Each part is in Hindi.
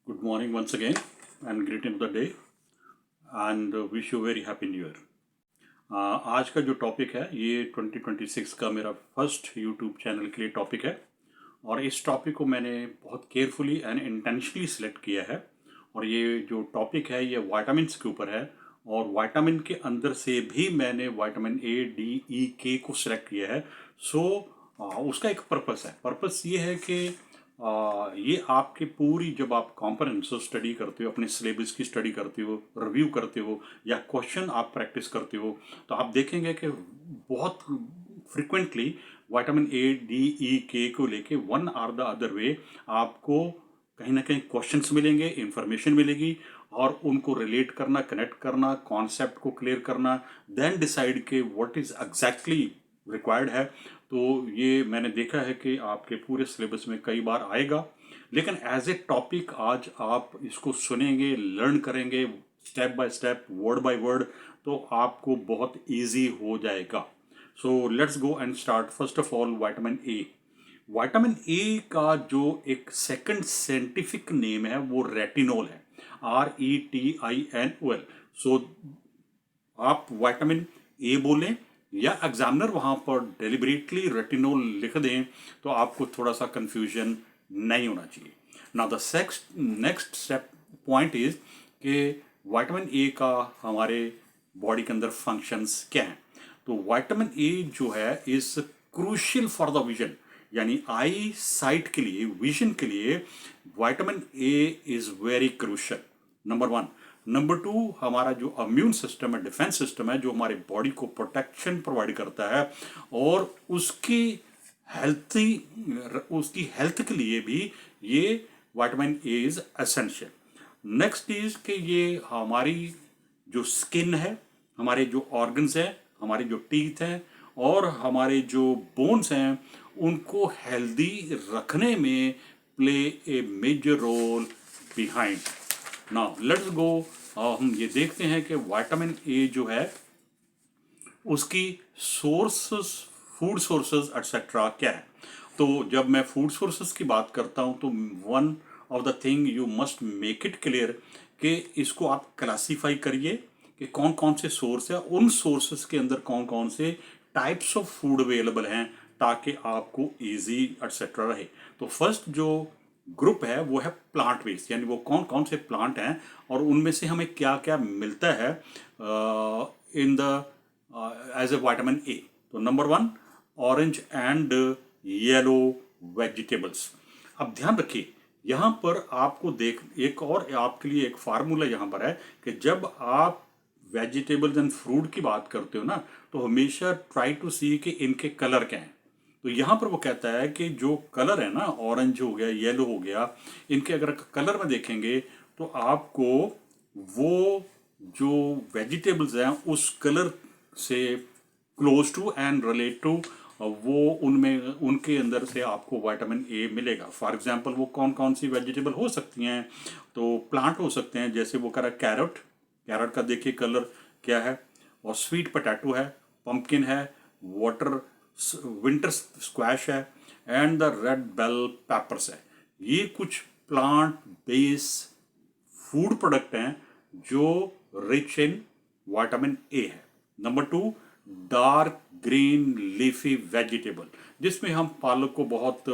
Good morning once again and greeting of the day and wish you very happy new year. आज का जो टॉपिक है ये 2026 का मेरा फर्स्ट यूट्यूब चैनल के लिए टॉपिक है और इस टॉपिक को मैंने बहुत केयरफुली एंड इंटेंशनली सिलेक्ट किया है और ये जो टॉपिक है ये वाइटामिन्स के ऊपर है और वाइटामिन के अंदर से भी मैंने vitamin A D E K को सिलेक्ट किया है। सो उसका एक पर्पस है। पर्पस ये है कि ये आपके पूरी जब आप कॉम्पोनेंट्स स्टडी करते हो, अपने सिलेबस की स्टडी करते हो, रिव्यू करते हो या क्वेश्चन आप प्रैक्टिस करते हो, तो आप देखेंगे कि बहुत frequently vitamin A D E K को लेके one or the other way आपको कहीं ना कहीं क्वेश्चंस मिलेंगे, इंफॉर्मेशन मिलेगी और उनको रिलेट करना, कनेक्ट करना, कॉन्सेप्ट को क्लियर करना, देन डिसाइड के व्हाट इज एग्जैक्टली रिक्वायर्ड है। तो ये मैंने देखा है कि आपके पूरे सिलेबस में कई बार आएगा, लेकिन एज ए टॉपिक आज आप इसको सुनेंगे, लर्न करेंगे step by step, word by word, तो आपको बहुत इजी हो जाएगा। So let's go and start. First of all vitamin A. Vitamin ए का जो एक सेकंड साइंटिफिक नेम है वो रेटिनोल है, RETINOL। सो आप विटामिन ए बोलें या एग्जामिनर वहाँ पर डेलिबरेटली रेटिनोल लिख दें तो आपको थोड़ा सा कंफ्यूजन नहीं होना चाहिए। Now the next step point is कि विटामिन ए का हमारे बॉडी के अंदर फंक्शंस क्या हैं। तो विटामिन ए जो है is crucial for the vision, यानी आई साइट के लिए, विजन के लिए vitamin A is very crucial, number one. Number two, हमारा जो इम्यून सिस्टम है, डिफेंस सिस्टम है, जो हमारी बॉडी को प्रोटेक्शन प्रोवाइड करता है और हेल्थी उसकी हेल्थ के लिए भी ये vitamin A is essential. Next is कि ये हमारी जो स्किन है, हमारे जो ऑर्गन्स हैं, हमारे जो टीथ हैं और हमारे जो बोन्स हैं, उनको हेल्दी रखने में play a major role behind. Now let's go, हम ये देखते हैं कि विटामिन ए जो है उसकी सोर्सेस, फूड सोर्सेस एटसेट्रा क्या है। तो जब मैं फूड सोर्सेस की बात करता हूँ तो one of the thing you must make it clear कि इसको आप क्लासीफाई करिए कि कौन कौन से सोर्स है, उन सोर्सेस के अंदर कौन कौन से टाइप्स ऑफ फूड अवेलेबल हैं ताकि आपको इजी एटसेट्रा रहे। तो फर्स्ट जो ग्रुप है वो है प्लांट बेस्ड, यानी वो कौन कौन से प्लांट हैं और उनमें से हमें क्या क्या मिलता है in the age a vitamin A. तो number one, orange and yellow vegetables. अब ध्यान रखिए, यहाँ पर आपको देख एक और आपके लिए एक फार्मूला यहाँ पर है कि जब आप वेजिटेबल्स एंड फ्रूट की बात करते हो ना, तो हमेशा ट्राई टू सी कि इनके कलर क्या हैं। तो यहाँ पर वो कहता है कि जो कलर है ना, ऑरेंज हो गया, येलो हो गया, इनके अगर कलर में देखेंगे तो आपको वो जो वेजिटेबल्स हैं उस कलर से close to and relate to वो उनमें उनके अंदर से आपको विटामिन ए मिलेगा। फॉर एग्जांपल वो कौन कौन सी वेजिटेबल हो सकती हैं, तो प्लांट हो सकते हैं, जैसे वो कह रहा है कैरेट। कैरेट का देखिए कलर क्या है, और स्वीट पोटैटो है, पंपकिन है, वाटर विंटर स्क्वैश है and the red bell peppers है। ये कुछ प्लांट बेस फूड प्रोडक्ट हैं जो रिच इन विटामिन ए है। Number two, dark green leafy vegetable, जिसमें हम पालक को बहुत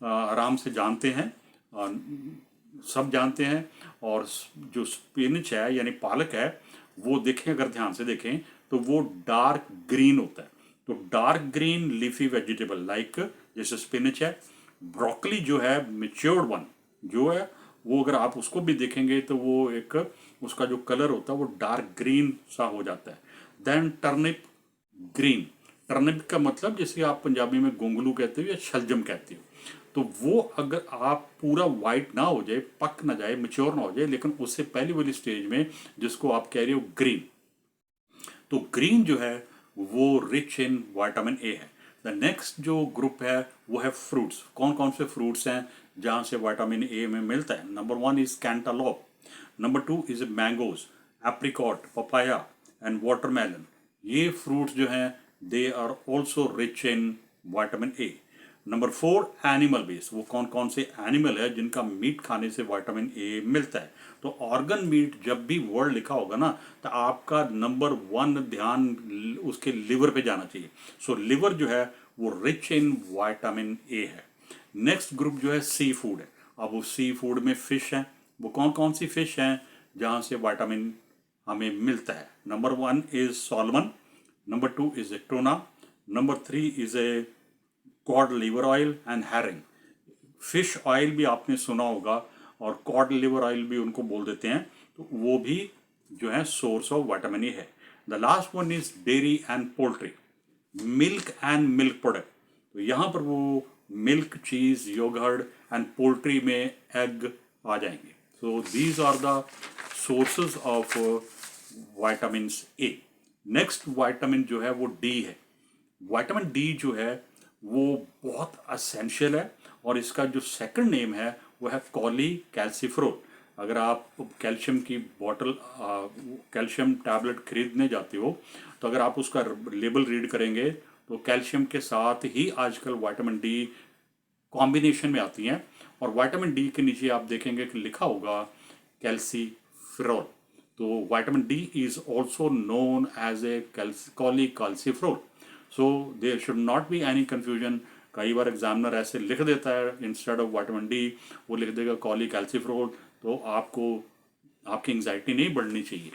आराम से जानते हैं, सब जानते हैं। और जो स्पिनच है यानी पालक है, वो देखें, अगर ध्यान से देखें तो वो डार्क ग्रीन होता है। तो dark green leafy vegetable like जैसे स्पिनच है, ब्रोकली जो है मेच्योर्ड वन जो है वो अगर आप उसको भी देखेंगे तो वो एक उसका जो कलर होता है वो डार्क ग्रीन सा हो जाता है। देन टर्निप ग्रीन, टर्निप का मतलब जैसे आप पंजाबी में गोंगलू कहते हो या शलजम कहते हो, तो वो अगर आप पूरा वाइट ना हो जाए, पक ना जाए, मेच्योर ना हो जाए, लेकिन उससे पहले वाली स्टेज में जिसको आप कह रहे हो ग्रीन, तो ग्रीन जो है वो रिच इन विटामिन ए है। द नेक्स्ट जो ग्रुप है वो है फ्रूट्स। कौन कौन से फ्रूट्स हैं जहाँ से विटामिन ए में मिलता है? Number one is cantaloupe, number two is mangoes, apricot, papaya and watermelon. ये फ्रूट्स जो हैं they are also rich in vitamin A. Number 4 animal base, वो कौन कौन से एनिमल है जिनका मीट खाने से विटामिन ए मिलता है। तो ऑर्गन मीट जब भी वर्ड लिखा होगा ना तो आपका नंबर 1 ध्यान उसके लिवर पे जाना चाहिए। सो लिवर जो है वो रिच इन विटामिन ए है। नेक्स्ट ग्रुप जो है सी फूड है। अब वो सी फूड में फिश है, वो कौन कौन सी फिश हैं जहाँ से विटामिन हमें मिलता है। Number 1 is salmon, number 2 is a tuna, number 3 is a cod liver oil and herring. Fish oil भी आपने सुना होगा और कॉड लिवर ऑयल भी उनको बोल देते हैं, तो वो भी जो है सोर्स ऑफ विटामिन ए है। The last one is dairy and poultry, milk and milk product. तो यहाँ पर वो milk, cheese, yoghurt and poultry में एग आ जाएंगे। So these are the sources of vitamin A. Next vitamin जो है वो डी है। विटामिन डी जो है वो बहुत असेंशियल है और इसका जो सेकंड नेम है वो है कॉली कैल्सिफ्रोल। अगर आप कैल्शियम की बॉटल कैल्शियम टैबलेट खरीदने जाते हो तो अगर आप उसका लेबल रीड करेंगे तो कैल्शियम के साथ ही आजकल विटामिन डी कॉम्बिनेशन में आती हैं और विटामिन डी के नीचे आप देखेंगे कि लिखा होगा कैल्सीफेरॉल। तो vitamin D is also known as a cholecalciferol. So there should not be any confusion. कई बार एग्जामिनर ऐसे लिख देता है, इंस्टेड ऑफ विटामिन डी वो लिख देगा कॉलीकैल्सिफ्रोल, तो आपको आपकी एंग्जाइटी नहीं बढ़नी चाहिए।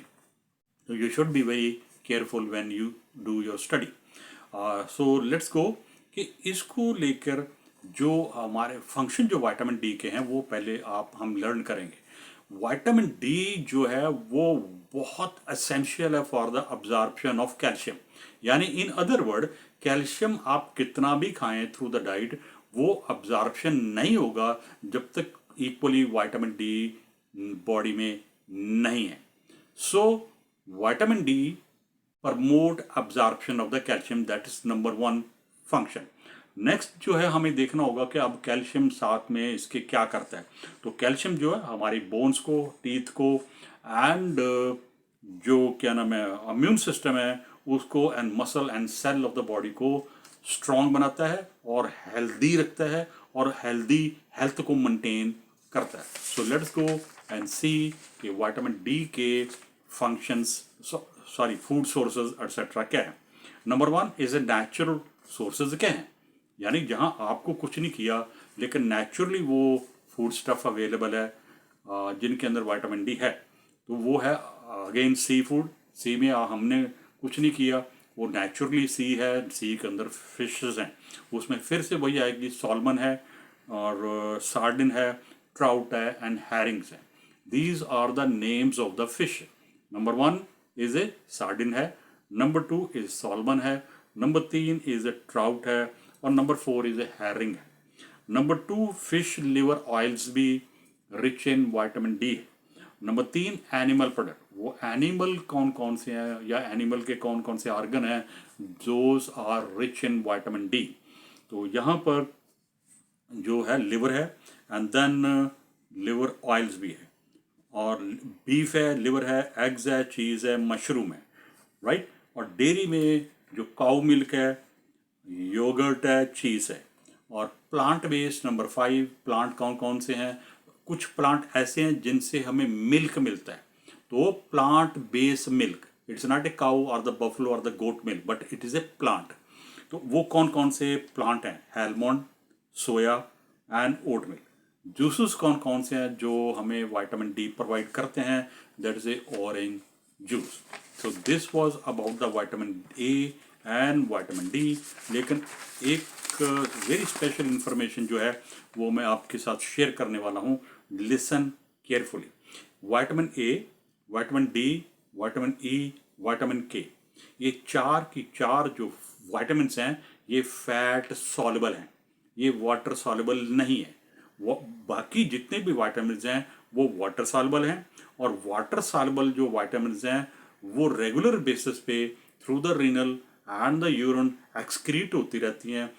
तो you should be very careful when you do your study. So let's go कि इसको लेकर जो हमारे फंक्शन जो विटामिन डी के हैं वो पहले हम लर्न करेंगे। विटामिन डी जो है वो बहुत असेंशियल है for the absorption of calcium. यानी इन अदर वर्ड कैल्शियम आप कितना भी खाएं थ्रू द डाइट वो अब्जॉर्प्शन नहीं होगा जब तक इक्वली विटामिन डी बॉडी में नहीं है। So vitamin D promote absorption of the calcium, that is number 1 function. Next जो है हमें देखना होगा कि अब कैल्शियम साथ में इसके क्या करता है। तो कैल्शियम जो है हमारी बोन्स को, टीथ को एंड जो क्या नाम है इम्यून सिस्टम है उसको and muscle and cell of the body को स्ट्रॉन्ग बनाता है और हेल्दी रखता है और हेल्दी हेल्थ को मेंटेन करता है। सो लेट्स गो एंड सी कि विटामिन डी के फंक्शंस फूड सोर्सेज एटसेट्रा क्या है। Number 1 is a natural sources क्या है, यानी जहाँ आपको कुछ नहीं किया लेकिन नेचुरली वो फूड स्टफ अवेलेबल है जिनके अंदर विटामिन डी है। तो वो है अगेन सी फूड। सी में हमने कुछ नहीं किया, वो नेचुरली सी है, सी के अंदर फिशेस हैं, उसमें फिर से वही आएगी सॉल्मन है और सार्डिन है, ट्राउट है एंड हैरिंग्स हैं। These are the names of the fish. Number 1 is a sardine है, नंबर 2 इज सॉल्मन है, नंबर 3 इज ए ट्राउट है और नंबर 4 इज ए हैरिंग है। नंबर 2 फिश लिवर ऑयल्स भी रिच इन विटामिन डी है। नंबर 3 एनिमल प्रोडक्ट, वो एनिमल कौन कौन से हैं या एनिमल के कौन कौन से ऑर्गन हैं those are rich in vitamin D. तो यहाँ पर जो है लिवर है एंड देन लिवर ऑयल्स भी है और बीफ है, लिवर है, एग्स है, चीज़ है, मशरूम है, राइट। और डेयरी में जो काऊ मिल्क है, योगर्ट है, चीज़ है। और प्लांट बेस्ड नंबर 5 प्लांट कौन कौन से हैं। कुछ प्लांट ऐसे हैं जिनसे हमें मिल्क मिलता है, तो plant based milk, it's not a cow और द बफलो और the goat milk but it is a plant. तो वो कौन कौन से प्लांट हैं, almond, soya and oat milk. Juices कौन कौन से हैं जो हमें विटामिन डी प्रोवाइड करते हैं, that is a orange juice. So this was about the vitamin A and vitamin D. लेकिन एक वेरी स्पेशल इंफॉर्मेशन जो है वो मैं आपके साथ शेयर करने वाला हूँ, listen carefully. Vitamin A, vitamin D, vitamin E, vitamin के, ये चार की चार जो विटामिन्स हैं ये फैट सॉल्युबल हैं, ये वाटर सॉल्युबल नहीं है। वो बाकी जितने भी विटामिन्स हैं वो वाटर सॉल्युबल हैं और वाटर सॉल्युबल जो विटामिन्स हैं वो रेगुलर बेसिस पे through the renal and the urine excrete होती रहती हैं।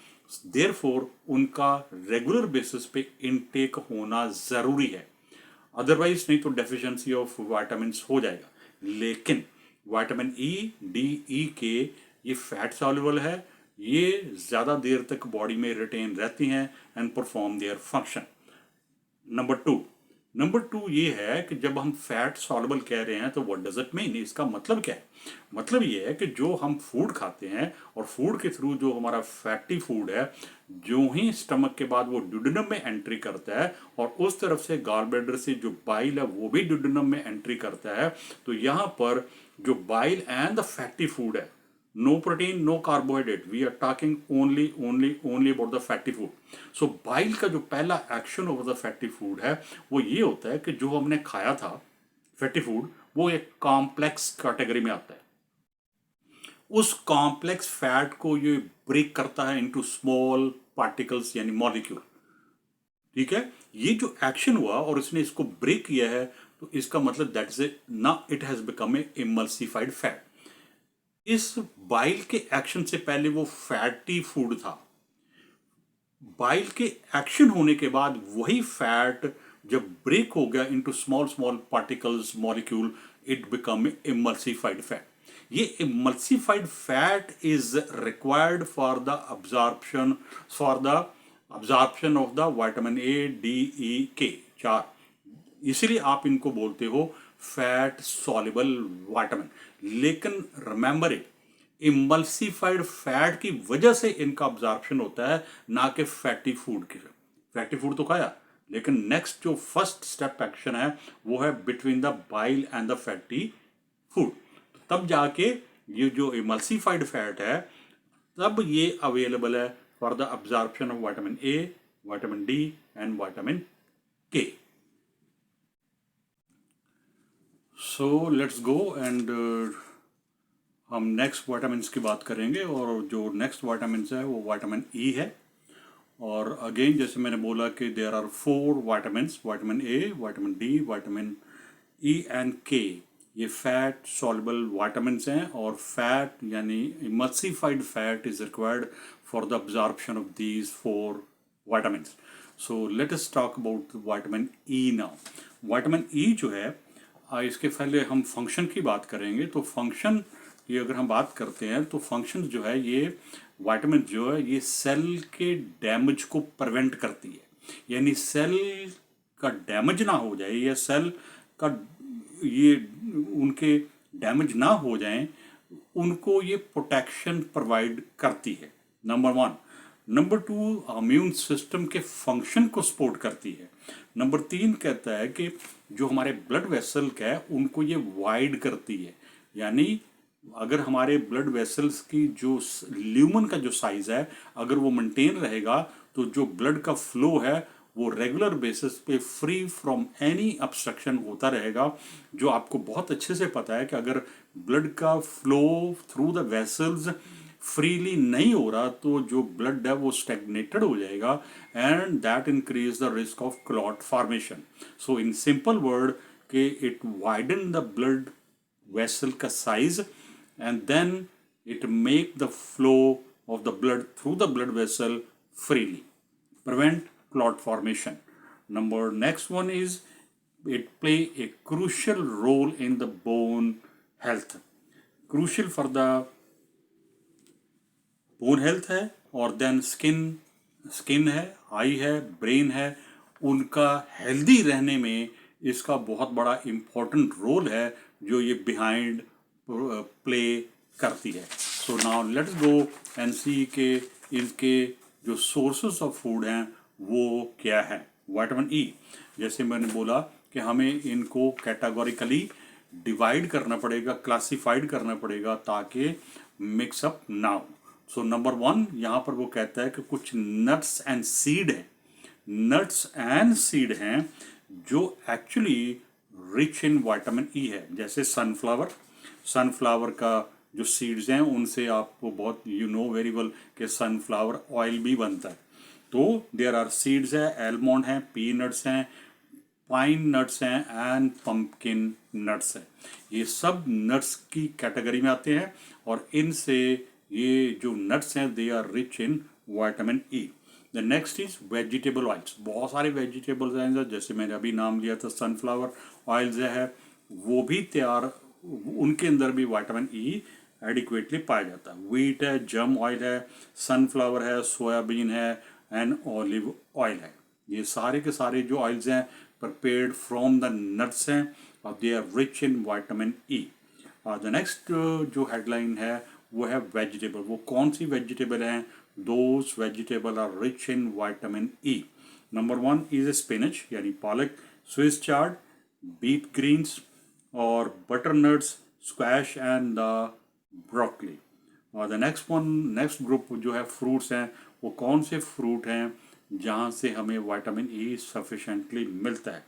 देयरफॉर उनका रेगुलर बेसिस पे इनटेक होना ज़रूरी है, अदरवाइज नहीं तो डेफिशिएंसी ऑफ विटामिन्स हो जाएगा। लेकिन विटामिन ई, डी, ई, के ये फैट सॉल्युबल है, ये ज़्यादा देर तक बॉडी में रिटेन रहती हैं and perform their function. Number two ये है कि जब हम फैट सॉल्युबल कह रहे हैं तो व्हाट डज इट मीन, इसका मतलब क्या है? मतलब ये है कि जो हम फूड खाते हैं और फूड के थ्रू जो हमारा फैटी फूड है, जो ही स्टमक के बाद वो ड्यूडेनम में एंट्री करता है और उस तरफ से गॉल ब्लैडर से जो बाइल है वो भी ड्यूडेनम में एंट्री करता है, तो यहाँ पर जो bile and the fatty food है, no protein, no carbohydrate, we are talking only about the fatty food. So bile का जो पहला action over the fatty food है वो ये होता है कि जो हमने खाया था फैटी फूड वो एक कॉम्प्लेक्स कैटेगरी में आता है। उस कॉम्प्लेक्स फैट को ये ब्रेक करता है इनटू स्मॉल पार्टिकल्स यानी मॉलिक्यूल। ठीक है, ये जो एक्शन हुआ और इसने इसको ब्रेक किया है, तो इसका मतलब दैट इज ना it has become a emulsified fat. इस बाइल के एक्शन से पहले वो फैटी फूड था। बाइल के एक्शन होने के बाद वही फैट जब ब्रेक हो गया into small small particles molecule, it become emulsified fat. ये emulsified fat is required for the absorption of the vitamin A D E K, 4। इसीलिए आप इनको बोलते हो फैट सॉल्युबल विटामिन। लेकिन रिमेंबर इट, इमल्सिफाइड फैट की वजह से इनका अब्जॉर्प्शन होता है, ना कि फैटी फूड के। फैटी फूड तो खाया, लेकिन नेक्स्ट जो फर्स्ट स्टेप एक्शन है वो है between the bile and the fatty food. तब जाके ये जो इमल्सिफाइड फैट है तब ये अवेलेबल है for the absorption of vitamin A, vitamin D and vitamin K. So let's go and हम नेक्स्ट विटामिन्स की बात करेंगे, और जो नेक्स्ट विटामिन्स है वो विटामिन ई है। और अगेन जैसे मैंने बोला कि there are 4 vitamins, vitamin A, vitamin D, vitamin E and K. ये फैट सॉल्युबल विटामिन्स हैं और फैट यानी emulsified fat is required for the absorption of these 4 vitamins. So let us talk about vitamin E now. Vitamin E जो है, इसके पहले हम फंक्शन की बात करेंगे। तो फंक्शन की अगर हम बात करते हैं तो फंक्शन जो है, ये विटामिन जो है ये सेल के डैमेज को प्रिवेंट करती है। यानी सेल का डैमेज ना हो जाए या सेल का ये उनके डैमेज ना हो जाएं, उनको ये प्रोटेक्शन प्रोवाइड करती है, नंबर 1। नंबर 2, इम्यून सिस्टम के फंक्शन को सपोर्ट करती है। नंबर 3 कहता है कि जो हमारे ब्लड वेसल का है उनको ये वाइड करती है। यानी अगर हमारे ब्लड वेसल्स की जो ल्यूमन का जो साइज है अगर वो मेंटेन रहेगा, तो जो ब्लड का फ्लो है वो रेगुलर बेसिस पे फ्री फ्रॉम एनी ऑब्स्ट्रक्शन होता रहेगा। जो आपको बहुत अच्छे से पता है कि अगर ब्लड का flow through the vessels freely नहीं हो रहा तो जो ब्लड है वो स्टैग्नेटेड हो जाएगा, and that increase the risk of clot formation. So in simple word कि it widen the blood vessel का size and then it make the flow of the blood through the blood vessel freely, prevent clot formation. Next one is it play a crucial role in the bone health, crucial for the bone health है। और then स्किन है, आई है, ब्रेन है, उनका हेल्दी रहने में इसका बहुत बड़ा इम्पोर्टेंट रोल है जो ये बिहाइंड प्ले करती है। So now let's go and see के इनके जो सोर्सेस ऑफ फूड हैं वो क्या है। विटामिन ई, जैसे मैंने बोला कि हमें इनको कैटेगोरिकली डिवाइड करना पड़ेगा, क्लासिफाइड करना पड़ेगा ताकि मिक्सअप ना हो। सो नंबर 1 यहाँ पर वो कहता है कि कुछ नट्स एंड सीड है, नट्स एंड सीड हैं जो एक्चुअली रिच इन विटामिन ई है। जैसे सनफ्लावर का जो सीड्स हैं उनसे आपको बहुत यू नो वेरी वेल कि सनफ्लावर ऑयल भी बनता है। तो देयर आर सीड्स है, एलमंड हैं, पीनट्स हैं, पाइन नट्स हैं एंड पंपकिन नट्स है। ये सब नट्स की कैटेगरी में आते हैं और इनसे ये जो नट्स हैं they are rich in vitamin E. The next is vegetable oils. बहुत सारे वेजिटेबल्स हैं जैसे मैंने अभी नाम लिया था, सनफ्लावर ऑयल्स है वो भी तैयार, उनके अंदर भी विटामिन ई एडिक्वेटली पाया जाता है। व्हीट है, जर्म ऑयल है, सनफ्लावर है, सोयाबीन है एंड ऑलिव ऑयल है। ये सारे के सारे जो ऑयल्स हैं प्रिपेयर्ड फ्रॉम द नट्स हैं और they are rich in vitamin E. The next जो हेडलाइन है वो है वेजिटेबल। वो कौन सी वेजिटेबल हैं? Those vegetable are rich in vitamin E. Number 1 is spinach यानी पालक, स्विस चार्ड, बीट ग्रीन्स और butternuts, squash and the broccoli. और द नेक्स्ट ग्रुप जो है फ्रूट्स हैं, वो कौन से फ्रूट हैं जहाँ से हमें विटामिन ई सफिशेंटली मिलता है?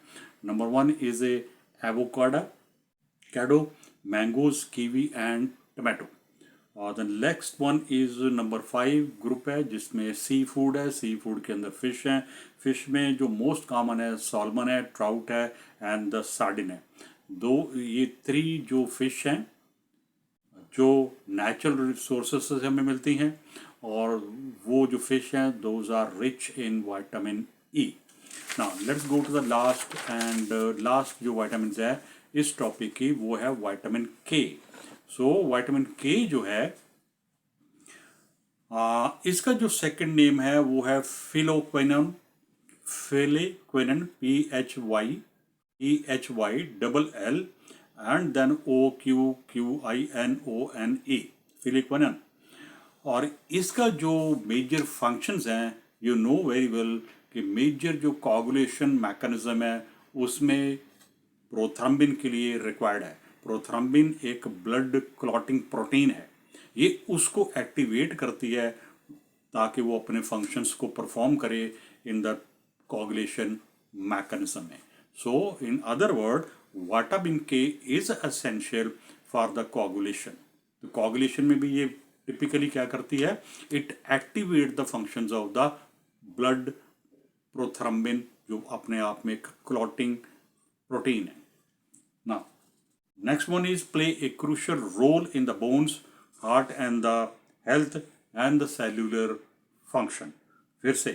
Number 1 is a avocado, cado, mangoes, kiwi and tomato. और the next one is number 5 group है जिसमें सी फूड है। सी फूड के अंदर फिश है। फिश में जो मोस्ट कॉमन है सॉल्मन है, ट्राउट है एंड द सार्डिन है। ये 3 जो फिश हैं जो नेचुरल रिसोर्सेज से हमें मिलती हैं और वो जो फिश हैं those are rich in vitamin E. Now let's go to the last जो विटामिन है इस टॉपिक की, वो है विटामिन के। सो विटामिन के जो है इसका जो सेकंड नेम है वो है phylloquinone. PHYEHY and then OQQINONE, phylloquinone. और इसका जो मेजर फंक्शंस हैं यू नो वेरी वेल कि मेजर जो कोगुलेशन मैकेनिज्म है उसमें प्रोथ्रम्बिन के लिए रिक्वायर्ड है। प्रोथ्रम्बिन एक ब्लड क्लॉटिंग प्रोटीन है, ये उसको एक्टिवेट करती है ताकि वो अपने फंक्शंस को परफॉर्म करे इन द कोगुलेशन मैकेनिज्म में। So in other word vitamin K is essential for the coagulation. तो कोगुलेशन में भी ये टिपिकली क्या करती है? It activate the functions of the blood prothrombin जो अपने आप में एक क्लॉटिंग प्रोटीन है। Now, next one is play a crucial role in the bones, heart and the health and the cellular function. फिर से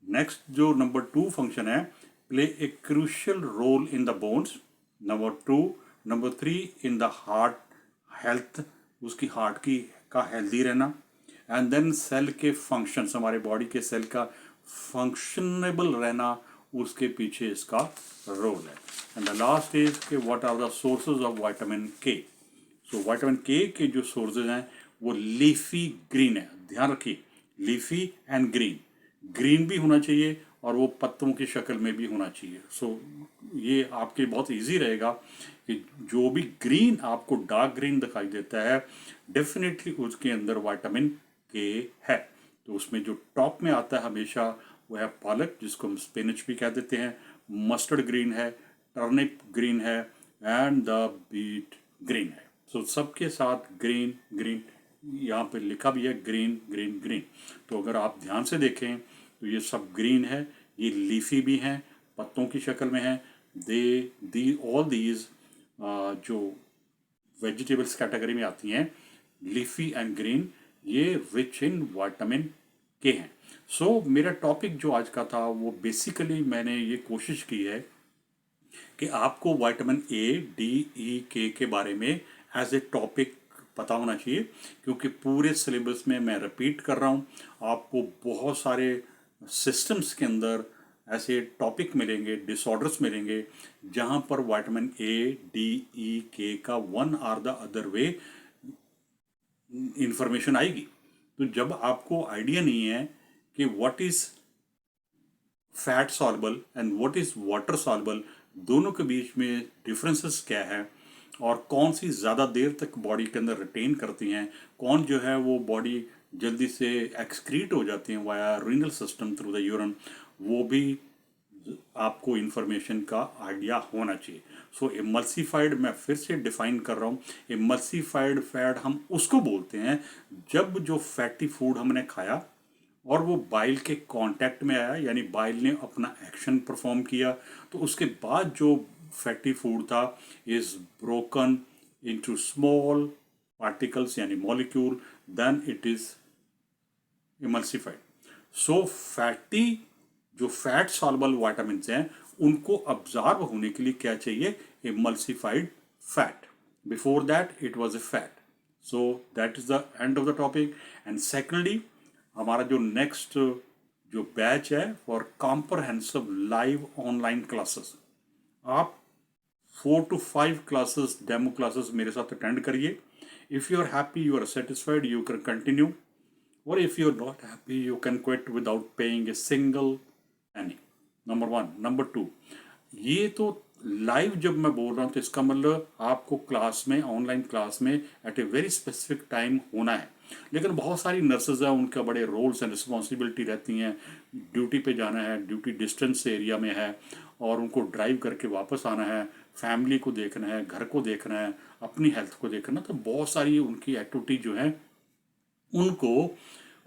नेक्स्ट जो नंबर 2 फंक्शन है, play a crucial role in the bones. Number 3 in the heart health, उसकी हार्ट की का हेल्दी रहना। एंड देन सेल के फंक्शंस, हमारे बॉडी के सेल का फंक्शनेबल रहना, उसके पीछे इसका रोल है। एंड द लास्ट इज के what are the sources of vitamin K. So vitamin के जो सोर्सेज हैं वो लीफी ग्रीन है। ध्यान रखिए, लीफी एंड ग्रीन, ग्रीन भी होना चाहिए और वो पत्तों की शक्ल में भी होना चाहिए। सो ये आपके बहुत इजी रहेगा कि जो भी ग्रीन आपको डार्क ग्रीन दिखाई देता है डेफिनेटली उसके अंदर विटामिन के है। तो उसमें जो टॉप में आता है हमेशा वो है पालक, जिसको हम स्पिनच भी कह देते हैं, मस्टर्ड ग्रीन है, टर्निप ग्रीन है एंड द बीट ग्रीन है। सो सबके साथ ग्रीन ग्रीन यहाँ पे लिखा भी है, ग्रीन ग्रीन ग्रीन। तो अगर आप ध्यान से देखें तो ये सब ग्रीन है, ये लीफी भी हैं, पत्तों की शक्ल में है। ऑल दीज जो वेजिटेबल्स कैटेगरी में आती हैं, लीफी एंड ग्रीन, ये रिच इन विटामिन के हैं। सो मेरा टॉपिक जो आज का था वो बेसिकली मैंने ये कोशिश की है कि आपको विटामिन ए, डी, ई, के बारे में एज ए टॉपिक पता होना चाहिए, क्योंकि पूरे सिलेबस में मैं रिपीट कर रहा हूँ। आपको बहुत सारे सिस्टम्स के अंदर ऐसे टॉपिक मिलेंगे, डिसऑर्डर्स मिलेंगे, जहाँ पर vitamin A, D, E, K का one or the other way information आएगी। तो जब आपको आइडिया नहीं है कि what is fat soluble and what is water soluble, दोनों के बीच में डिफरेंसेस क्या है और कौन सी ज़्यादा देर तक बॉडी के अंदर रिटेन करती हैं, कौन जो है वो बॉडी जल्दी से एक्सक्रीट हो जाती हैं via renal system through the urine, वो भी आपको इन्फॉर्मेशन का आइडिया होना चाहिए। सो इमल्सिफाइड मैं फिर से डिफाइन कर रहा हूँ, इमल्सिफाइड फैट हम उसको बोलते हैं जब जो फैटी फूड हमने खाया और वो बाइल के कांटेक्ट में आया, यानी बाइल ने अपना एक्शन परफॉर्म किया, तो उसके बाद जो फैटी फूड था is broken into small particles यानी molecule, then it is emulsified. So fatty जो फैट सॉल्युबल विटामिन हैं उनको अब्जॉर्ब होने के लिए क्या चाहिए? Emulsified fat. Before that it was a fat. So that is the end of the topic. And secondly, हमारा जो नेक्स्ट जो बैच है for comprehensive live online classes, आप 4 to 5 क्लासेस, डेमो क्लासेस मेरे साथ अटेंड करिए। If you are happy, you are satisfied, you can continue, और if you are not happy, you can quit without paying a single any. Number 1। Number 2, ये तो लाइव जब मैं बोल रहा हूँ तो इसका मतलब आपको क्लास में, ऑनलाइन क्लास में at a very specific time होना है। लेकिन बहुत सारी नर्सेज हैं, उनका बड़े रोल्स एंड रिस्पॉन्सिबिलिटी रहती हैं। ड्यूटी पे जाना है, ड्यूटी डिस्टेंस एरिया में है, और उनको ड्राइव करके वापस आना है, फैमिली को देखना है, घर को देखना है, अपनी हेल्थ को देखना। तो बहुत सारी उनकी एक्टिविटी जो है, उनको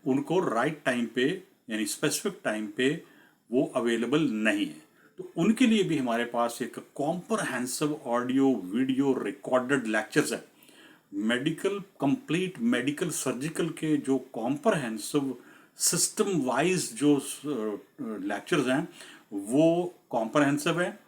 उनको राइट टाइम पे, यानी स्पेसिफिक टाइम पे वो अवेलेबल नहीं है। तो उनके लिए भी हमारे पास एक comprehensive audio video recorded lectures है। मेडिकल, कंप्लीट मेडिकल सर्जिकल के जो कॉम्प्रहेंसिव सिस्टम वाइज जो लेक्चर्स हैं, वो कॉम्प्रहेंसिव है।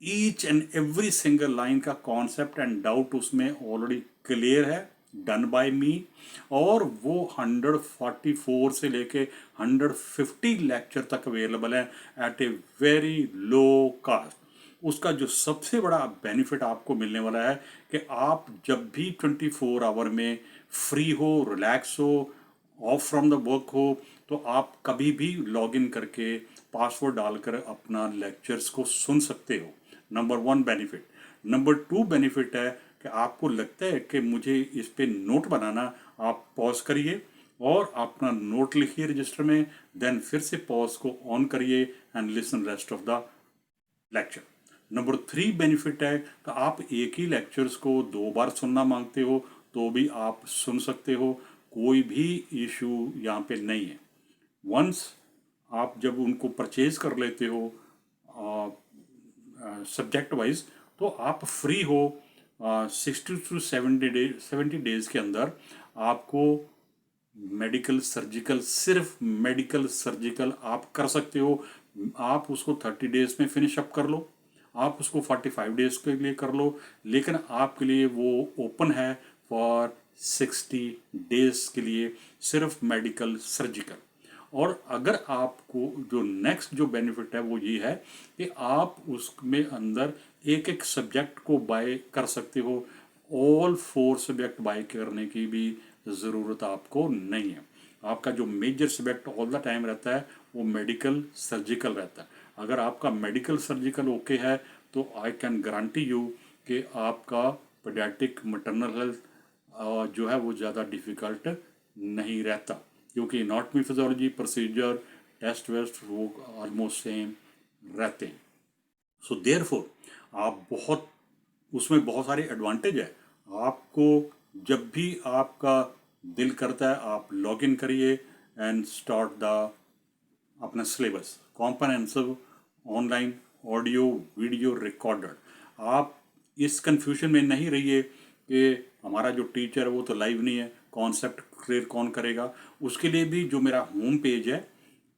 Each and every single line का कॉन्सेप्ट एंड डाउट उसमें ऑलरेडी क्लियर है, डन बाय मी। और वो 144 से लेके 150 लेक्चर तक अवेलेबल है at a very low cost. उसका जो सबसे बड़ा बेनिफिट आपको मिलने वाला है कि आप जब भी 24 आवर में फ्री हो, रिलैक्स हो, ऑफ फ्रॉम द वर्क हो, तो आप कभी भी लॉग इन करके पासवर्ड डालकर अपना लेक्चर्स को सुन सकते हो। Number 1 benefit. नंबर 2 बेनिफिट है कि आपको लगता है कि मुझे इस पे नोट बनाना, आप पॉज करिए और अपना नोट लिखिए रजिस्टर में, देन फिर से पॉज को ऑन करिए and listen rest of the lecture. Number 3 benefit है तो आप एक ही लेक्चर्स को 2 बार सुनना मांगते हो तो भी आप सुन सकते हो, कोई भी इशू यहाँ पे नहीं है। वंस आप जब उनको परचेज कर लेते हो सब्जेक्ट वाइज, तो आप फ्री हो 60 to 70 डेज के अंदर आपको मेडिकल सर्जिकल, सिर्फ मेडिकल सर्जिकल आप कर सकते हो। आप उसको 30 डेज में फिनिश अप कर लो, आप उसको 45 डेज के लिए कर लो, लेकिन आपके लिए वो ओपन है फॉर 60 डेज के लिए, सिर्फ मेडिकल सर्जिकल। और अगर आपको जो नेक्स्ट जो बेनिफिट है वो ये है कि आप उसमें अंदर एक एक सब्जेक्ट को बाय कर सकते हो। ऑल 4 सब्जेक्ट बाय करने की भी ज़रूरत आपको नहीं है। आपका जो major subject all the time रहता है वो मेडिकल सर्जिकल रहता है। अगर आपका मेडिकल सर्जिकल ओके है तो आई कैन गारंटी यू कि आपका पीडियाट्रिक मैटरनल हेल्थ जो है वो ज़्यादा डिफ़िकल्ट नहीं रहता, क्योंकि एनाटॉमी फिजियोलॉजी प्रोसीजर टेस्ट वेस्ट वो ऑलमोस्ट सेम रहते हैं। सो देयरफॉर आप बहुत, उसमें बहुत सारे एडवांटेज है। आपको जब भी आपका दिल करता है आप लॉग इन करिए एंड स्टार्ट द अपना syllabus, comprehensive online audio video recorded. आप इस कंफ्यूजन में नहीं रहिए कि हमारा जो टीचर है वो तो लाइव नहीं है, कॉन्सेप्ट क्लियर कौन करेगा। उसके लिए भी जो मेरा होम पेज है,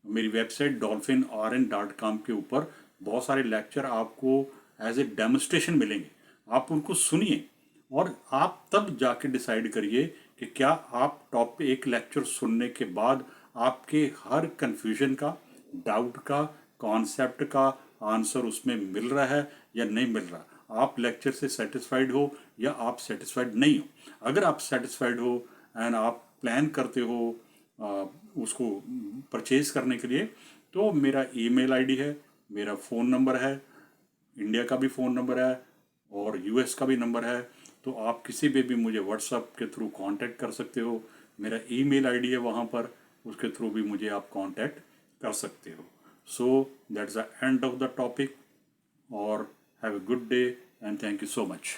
मेरी वेबसाइट dolphinrn.com के ऊपर बहुत सारे लेक्चर आपको एज ए डेमोस्ट्रेशन मिलेंगे। आप उनको सुनिए और आप तब जाके डिसाइड करिए कि क्या आप टॉप पे एक लेक्चर सुनने के बाद आपके हर कंफ्यूजन का, डाउट का, कॉन्सेप्ट का आंसर उसमें मिल रहा है या नहीं मिल रहा। आप लेक्चर से सेटिस्फाइड हो या आप सेटिस्फाइड नहीं हो। अगर आप सेटिस्फाइड हो एंड आप प्लान करते हो उसको परचेज करने के लिए, तो मेरा ईमेल आईडी है, मेरा फ़ोन नंबर है, इंडिया का भी फ़ोन नंबर है और यूएस का भी नंबर है। तो आप किसी पे भी मुझे व्हाट्सएप के थ्रू कांटेक्ट कर सकते हो। मेरा ईमेल आईडी है वहाँ पर, उसके थ्रू भी मुझे आप कांटेक्ट कर सकते हो। So that's the end of the topic, और have a good day and thank you so much.